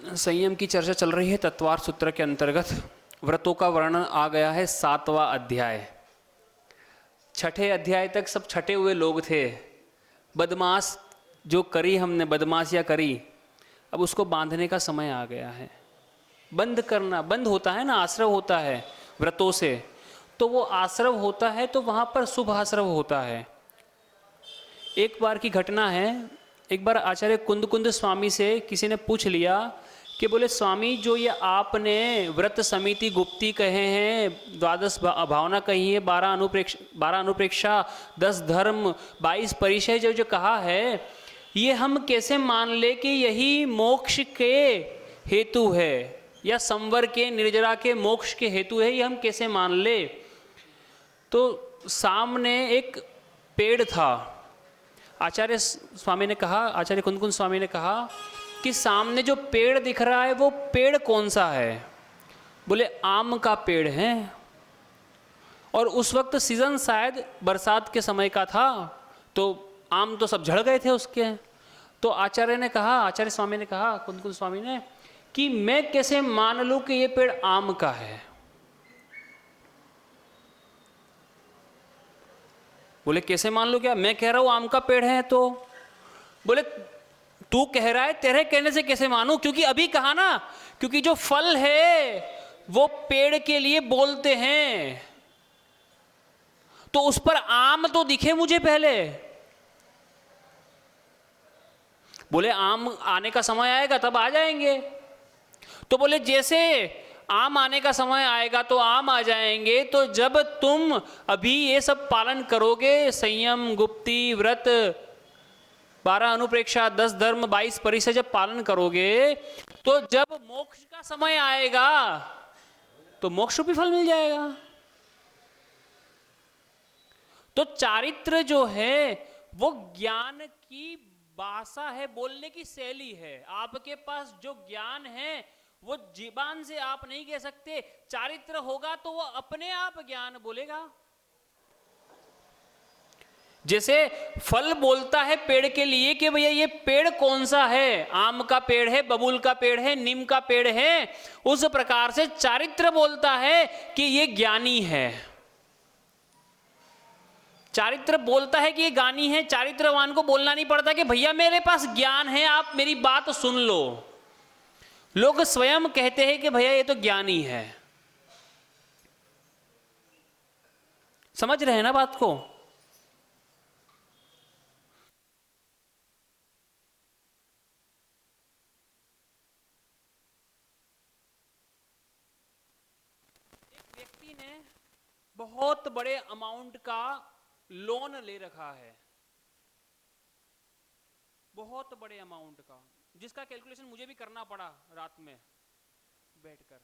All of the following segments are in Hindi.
संयम की चर्चा चल रही है तत्वार्थ सूत्र के अंतर्गत। व्रतों का वर्णन आ गया है 7वां अध्याय। 6ठे अध्याय तक सब छटे हुए लोग थे। बदमाश जो करी हमने, बदमाशियाँ करी, अब उसको बांधने का समय आ गया है। बंद करना, बंद होता है ना, आश्रव होता है व्रतों से, तो वो आश्रव होता है तो वहाँ पर शुभ आश्रव होता है। एक बार की घटना है, एक बार आचार्य कुंद स्वामी से किसी ने पूछ लिया कि बोले स्वामी, जो ये आपने व्रत समिति गुप्ती कहे हैं, 12 भावना कही है, 12 अनुप्रेक्षा, 10 धर्म, 22 परिचय जो कहा है, ये हम कैसे मान ले कि यही मोक्ष के हेतु है या संवर के, निर्जरा के मोक्ष के हेतु है, ये हम कैसे मान ले? तो सामने एक पेड़ था। आचार्य स्वामी ने कहा, आचार्य कुंद स्वामी ने कहा कि सामने जो पेड़ दिख रहा है वो पेड़ कौन सा है? बोले आम का पेड़ है। और उस वक्त सीजन शायद बरसात के समय का था, तो आम तो सब झड़ गए थे उसके। तो आचार्य ने कहा, आचार्य स्वामी ने कहा, कुंद स्वामी ने, कि मैं कैसे मान लूं कि ये पेड़ आम का है? बोले कैसे मान लो? क्या मैं कह रहा हूं आम का पेड़ है? तो बोले तू कह रहा है, तेरे कहने से कैसे मानूं? क्योंकि अभी कहा ना, क्योंकि जो फल है वो पेड़ के लिए बोलते हैं, तो उस पर आम तो दिखे मुझे पहले। बोले आम आने का समय आएगा तब आ जाएंगे। तो बोले जैसे आम आने का समय आएगा तो आम आ जाएंगे, तो जब तुम अभी ये सब पालन करोगे, संयम, गुप्ती, व्रत, 12 अनुप्रेक्षा, 10 धर्म, 22 परिचय जब पालन करोगे, तो जब मोक्ष का समय आएगा तो मोक्ष रूपी फल मिल जाएगा। तो चारित्र जो है वो ज्ञान की भाषा है, बोलने की शैली है। आपके पास जो ज्ञान है वो जीबान से आप नहीं कह सकते। चारित्र होगा तो वो अपने आप ज्ञान बोलेगा। जैसे फल बोलता है पेड़ के लिए कि भैया ये पेड़ कौन सा है, आम का पेड़ है, बबूल का पेड़ है, नीम का पेड़ है, उस प्रकार से चारित्र बोलता है कि ये ज्ञानी है। चारित्र बोलता है कि ये ज्ञानी है। चारित्रवान को बोलना नहीं पड़ता कि भैया मेरे पास ज्ञान है, आप मेरी बात सुन लो। लोग स्वयं कहते हैं कि भैया ये तो ज्ञानी है। समझ रहे हैं ना बात को? एक व्यक्ति ने बहुत बड़े अमाउंट का लोन ले रखा है, बहुत बड़े अमाउंट का, जिसका कैलकुलेशन मुझे भी करना पड़ा रात में बैठकर।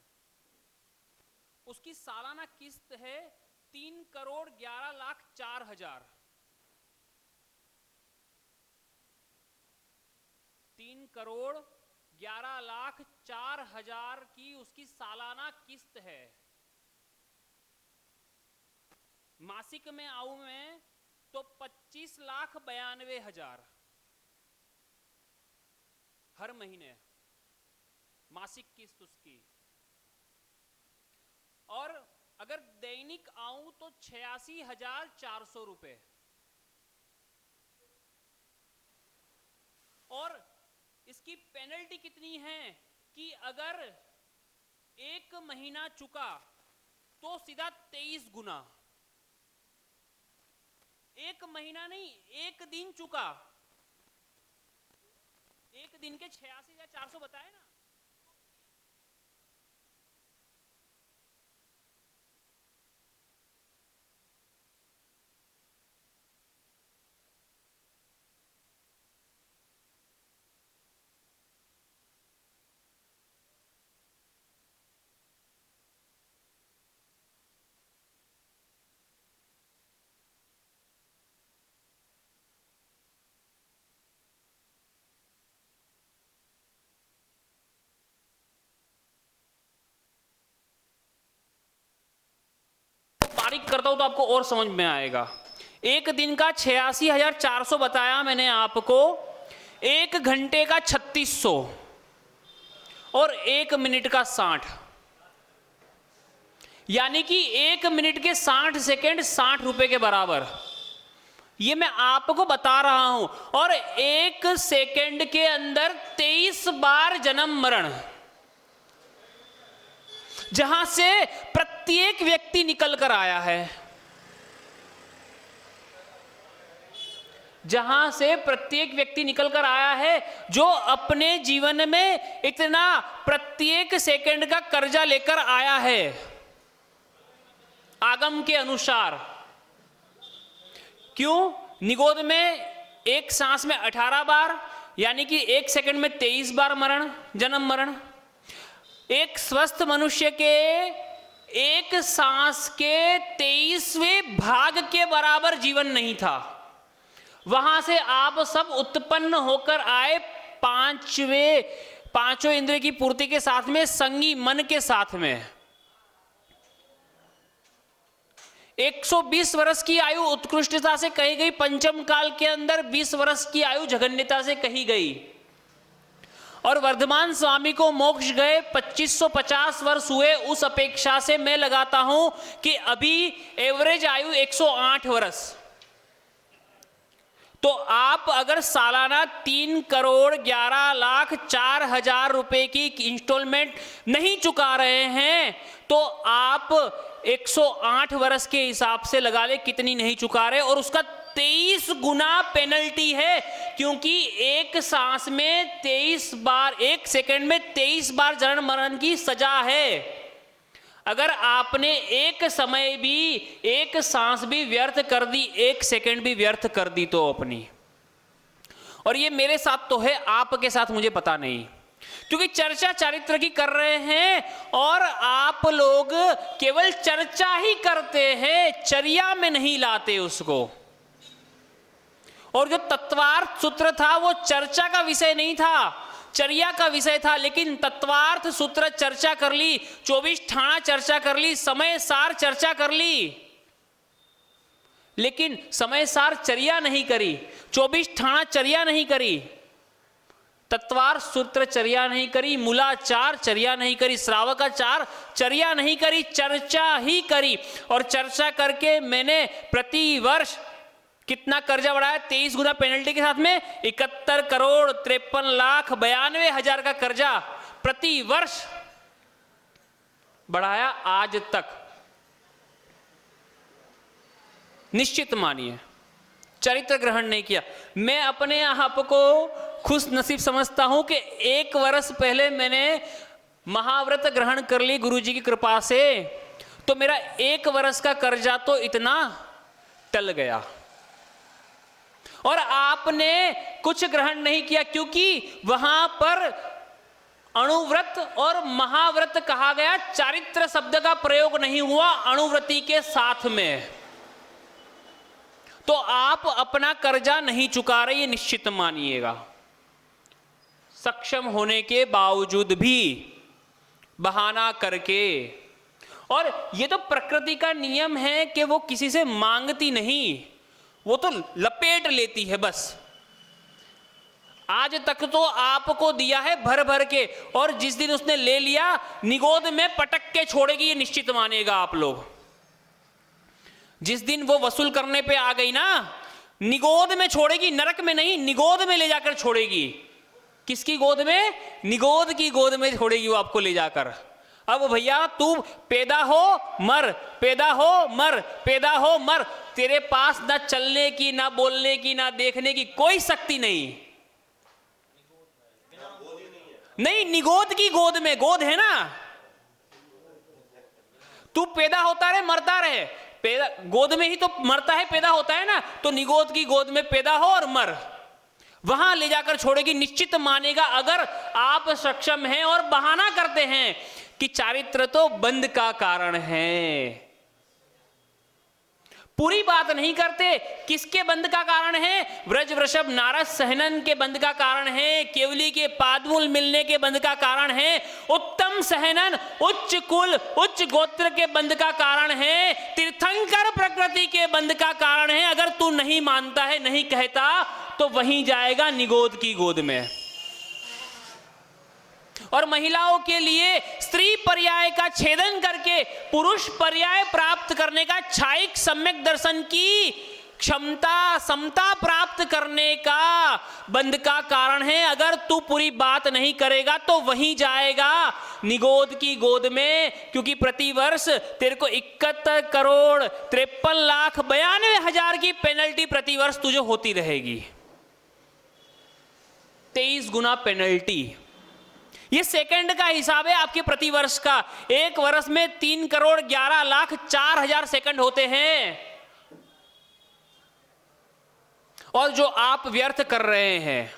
उसकी सालाना किस्त है 3,11,04,000। 3,11,04,000 की उसकी सालाना किस्त है। मासिक में आऊं मैं तो 25,92,000 हर महीने मासिक किस्त उसकी। और अगर दैनिक आऊं तो 86,400 रुपए। और इसकी पेनल्टी कितनी है कि अगर एक महीना चुका तो सीधा 23 गुना। एक महीना नहीं, एक दिन चुका, एक दिन के 86,400 बताए ना। बारीक करता हूं तो आपको और समझ में आएगा। एक दिन का 86,400 बताया मैंने आपको, एक घंटे का 3600, और 1 मिनट का 60, यानी कि 1 मिनट के 60 सेकेंड 60 रुपए के बराबर। ये मैं आपको बता रहा हूं। और 1 सेकेंड के अंदर 23 बार जन्म मरण, जहां से प्रत्येक व्यक्ति निकल कर आया है, जहां से प्रत्येक व्यक्ति निकल कर आया है, जो अपने जीवन में इतना प्रत्येक सेकंड का कर्जा लेकर आया है आगम के अनुसार। क्यों? निगोद में एक सांस में 18 बार, यानी कि 1 सेकंड में 23 बार मरण, जन्म मरण। एक स्वस्थ मनुष्य के एक सांस के 23वें भाग के बराबर जीवन नहीं था। वहां से आप सब उत्पन्न होकर आए पांचों इंद्रिय की पूर्ति के साथ में, संगी मन के साथ में। 120 वर्ष की आयु उत्कृष्टता से कही गई, पंचम काल के अंदर 20 वर्ष की आयु जघन्यता से कही गई। और वर्धमान स्वामी को मोक्ष गए 2550 वर्ष हुए, उस अपेक्षा से मैं लगाता हूं कि अभी एवरेज आयु 108 वर्ष। तो आप अगर सालाना 3,11,04,000 रुपए की इंस्टॉलमेंट नहीं चुका रहे हैं, तो आप 108 वर्ष के हिसाब से लगा ले कितनी नहीं चुका रहे, और उसका 23 गुना पेनल्टी है। क्योंकि एक सांस में 23 बार, 1 सेकंड में 23 बार जन्म मरण की सजा है। अगर आपने एक समय भी, एक सांस भी व्यर्थ कर दी, 1 सेकंड भी व्यर्थ कर दी तो अपनी, और ये मेरे साथ तो है, आपके साथ मुझे पता नहीं, क्योंकि चर्चा चारित्र की कर रहे हैं और आप लोग केवल चर्चा ही करते हैं, चर्या में नहीं लाते उसको। और जो तत्वार्थ सूत्र था वो चर्चा का विषय नहीं था, चर्या का विषय था। लेकिन तत्वार्थ सूत्र चर्चा कर ली, 24 ठाणा चर्चा कर ली, समय सार चर्चा कर ली, लेकिन समय सार चर्या नहीं करी, 24 ठाणा चर्या नहीं करी, तत्वार्थ सूत्र चर्या नहीं करी, मूलाचार चर्या नहीं करी, श्रावकाचार चर्या नहीं करी, चर्चा ही करी। और चर्चा करके मैंने प्रति वर्ष कितना कर्जा बढ़ाया? 23 गुना पेनल्टी के साथ में 71,53,92,000 का कर्जा प्रति वर्ष बढ़ाया आज तक। निश्चित मानिए, चरित्र ग्रहण नहीं किया। मैं अपने आप को खुश नसीब समझता हूं कि 1 वर्ष पहले मैंने महाव्रत ग्रहण कर ली गुरुजी की कृपा से, तो मेरा 1 वर्ष का कर्जा तो इतना टल गया। और आपने कुछ ग्रहण नहीं किया, क्योंकि वहां पर अणुव्रत और महाव्रत कहा गया, चारित्र शब्द का प्रयोग नहीं हुआ अणुव्रति के साथ में। तो आप अपना कर्जा नहीं चुका रहे, ये निश्चित मानिएगा। सक्षम होने के बावजूद भी बहाना करके, और ये तो प्रकृति का नियम है कि वो किसी से मांगती नहीं, वो तो लपेट लेती है बस। आज तक तो आपको दिया है भर भर के, और जिस दिन उसने ले लिया निगोद में पटक के छोड़ेगी, ये निश्चित मानेगा आप लोग। जिस दिन वो वसूल करने पे आ गई ना, निगोद में छोड़ेगी, नरक में नहीं, निगोद में ले जाकर छोड़ेगी। किसकी गोद में? निगोद की गोद में छोड़ेगी वो आपको ले जाकर। अब भैया तू पैदा हो मर, पैदा हो मर, पैदा हो मर, तेरे पास ना चलने की, ना बोलने की, ना देखने की कोई शक्ति नहीं। नहीं, निगोद की गोद में, गोद है ना, तू पैदा होता रहे मरता रहे, पैदा गोद में ही तो मरता है, पैदा होता है ना, तो निगोद की गोद में पैदा हो और मर, वहां ले जाकर छोड़ेगी। निश्चित मानेगा अगर आप सक्षम हैं और बहाना करते हैं कि चारित्र तो बंध का कारण है, पूरी बात नहीं करते। किसके बंध का कारण है? व्रज वृषभ नारद सहनन के बंध का कारण है, केवली के पादमूल मिलने के बंध का कारण है, उत्तम सहनन उच्च कुल उच्च गोत्र के बंध का कारण है, तीर्थंकर प्रकृति के बंध का कारण है। अगर तू नहीं मानता है, नहीं कहता, तो वहीं जाएगा निगोद की गोद में। और महिलाओं के लिए स्त्री पर्याय का छेदन करके पुरुष पर्याय प्राप्त करने का छायिक सम्यक दर्शन की क्षमता समता प्राप्त करने का बंध का कारण है। अगर तू पूरी बात नहीं करेगा तो वहीं जाएगा निगोद की गोद में, क्योंकि प्रतिवर्ष तेरे को 71,53,92,000 की पेनल्टी प्रतिवर्ष तुझे होती रहेगी। 23 गुना पेनल्टी। ये सेकंड का हिसाब है आपके प्रतिवर्ष का। एक वर्ष में 3,11,04,000 सेकंड होते हैं, और जो आप व्यर्थ कर रहे हैं,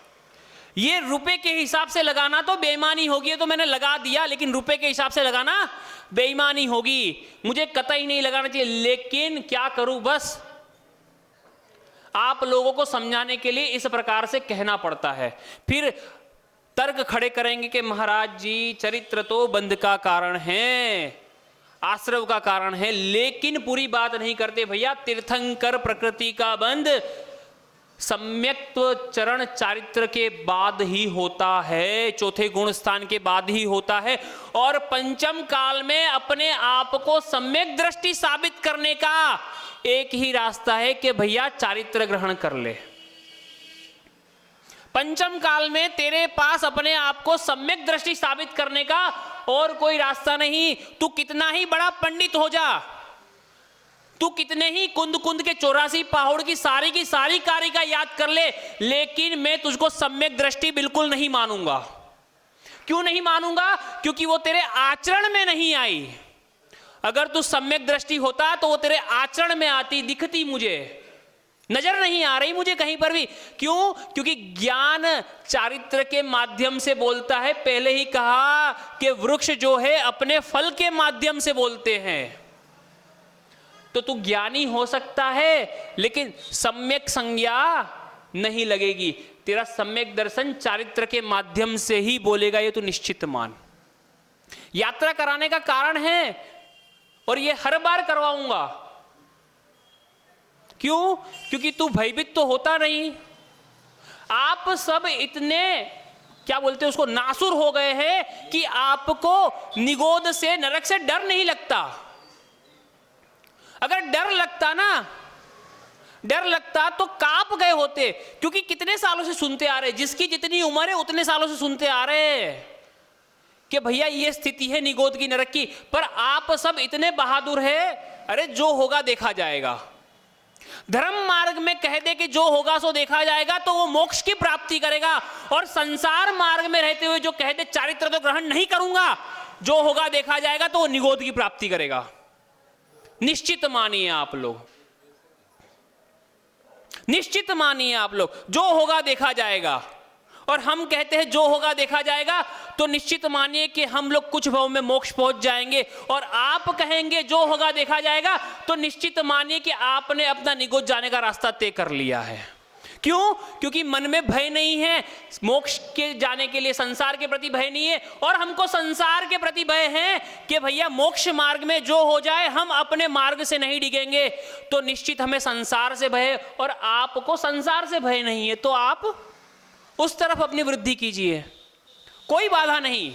ये रुपए के हिसाब से लगाना तो बेईमानी होगी। तो मैंने लगा दिया, लेकिन रुपए के हिसाब से लगाना बेईमानी होगी। मुझे कतई नहीं लगाना चाहिए, लेकिन क्या करूं, बस आप लोगों को समझाने के लिए इस प्रकार से कहना पड़ता है। फिर तर्क खड़े करेंगे कि महाराज जी चरित्र तो बंध का कारण है, आश्रव का कारण है, लेकिन पूरी बात नहीं करते भैया। तीर्थंकर प्रकृति का बंध सम्यक्त्व चरण चारित्र के बाद ही होता है, चौथे गुण स्थान के बाद ही होता है। और पंचम काल में अपने आप को सम्यक दृष्टि साबित करने का एक ही रास्ता है कि भैया चारित्र ग्रहण कर ले। पंचम काल में तेरे पास अपने आप को सम्यक दृष्टि साबित करने का और कोई रास्ता नहीं। तू कितना ही बड़ा पंडित हो जा, तू कितने ही कुंद कुंद के 84 पहाड़ की सारी कारिका याद कर ले, लेकिन मैं तुझको सम्यक दृष्टि बिल्कुल नहीं मानूंगा। क्यों नहीं मानूंगा? क्योंकि वो तेरे आचरण में नहीं आई। अगर तू सम्यक दृष्टि होता तो वो तेरे आचरण में आती, दिखती, मुझे नजर नहीं आ रही मुझे कहीं पर भी। क्यों? क्योंकि ज्ञान चारित्र के माध्यम से बोलता है। पहले ही कहा कि वृक्ष जो है अपने फल के माध्यम से बोलते हैं। तो तू ज्ञानी हो सकता है, लेकिन सम्यक संज्ञा नहीं लगेगी। तेरा सम्यक दर्शन चारित्र के माध्यम से ही बोलेगा, ये तू निश्चित मान। यात्रा कराने का कारण है, और ये हर बार करवाऊंगा। क्यों? क्योंकि तू भयभीत तो होता नहीं। आप सब इतने क्या बोलते हैं उसको, नासुर हो गए हैं कि आपको निगोद से, नरक से डर नहीं लगता। अगर डर लगता तो कांप गए होते। क्योंकि कितने सालों से सुनते आ रहे, जिसकी जितनी उम्र है उतने सालों से सुनते आ रहे कि भैया ये स्थिति है निगोद की, नरक की। पर आप सब इतने बहादुर हैं, अरे जो होगा देखा जाएगा। धर्म मार्ग में कह दे कि जो होगा सो देखा जाएगा, तो वो मोक्ष की प्राप्ति करेगा। और संसार मार्ग में रहते हुए जो कह दे चारित्र तो ग्रहण नहीं करूंगा, जो होगा देखा जाएगा, तो वो निगोद की प्राप्ति करेगा। निश्चित मानिए आप लोग, निश्चित मानिए आप लोग, जो होगा देखा जाएगा। और हम कहते हैं जो होगा देखा जाएगा, तो निश्चित मानिए कि हम लोग कुछ भाव में मोक्ष पहुंच जाएंगे। और आप कहेंगे जो होगा देखा जाएगा, तो निश्चित मानिए कि आपने अपना निगोद जाने का रास्ता तय कर लिया है। क्यों? क्योंकि मन में भय नहीं है, मोक्ष के जाने के लिए संसार के प्रति भय नहीं है। और हमको संसार के प्रति भय है कि भैया मोक्ष मार्ग में जो हो जाए, हम अपने मार्ग से नहीं डिगेंगे। तो निश्चित हमें संसार से भय, और आपको संसार से भय नहीं है, तो आप उस तरफ अपनी वृद्धि कीजिए, कोई बाधा नहीं।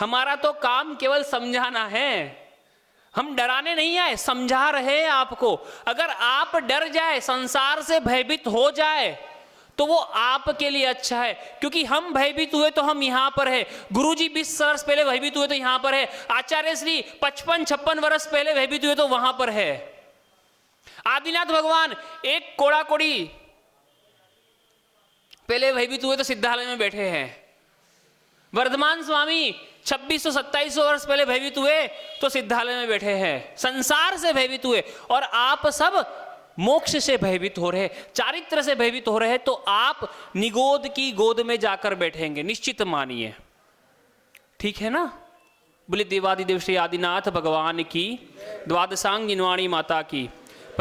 हमारा तो काम केवल समझाना है, हम डराने नहीं आए, समझा रहे हैं आपको। अगर आप डर जाए, संसार से भयभीत हो जाए, तो वो आपके लिए अच्छा है। क्योंकि हम भयभीत हुए तो हम यहां पर है, गुरुजी 20 वर्ष पहले भयभीत हुए तो यहां पर है, आचार्य श्री 55-56 वर्ष पहले भयभीत हुए तो वहां पर है, आदिनाथ भगवान एक कोड़ा कोड़ी पहले भयभीत हुए तो सिद्धालय में बैठे हैं, वर्धमान स्वामी 2600-2700 वर्ष पहले भयभीत हुए तो सिद्धालय में बैठे हैं, संसार से भयभीत हुए। और आप सब मोक्ष से भयभीत हो रहे, चारित्र से भयभीत हो रहे, तो आप निगोद की गोद में जाकर बैठेंगे, निश्चित मानिए। ठीक है ना? बोले देवादिदेव श्री आदिनाथ भगवान की, द्वादशांग जिनवाणी माता की।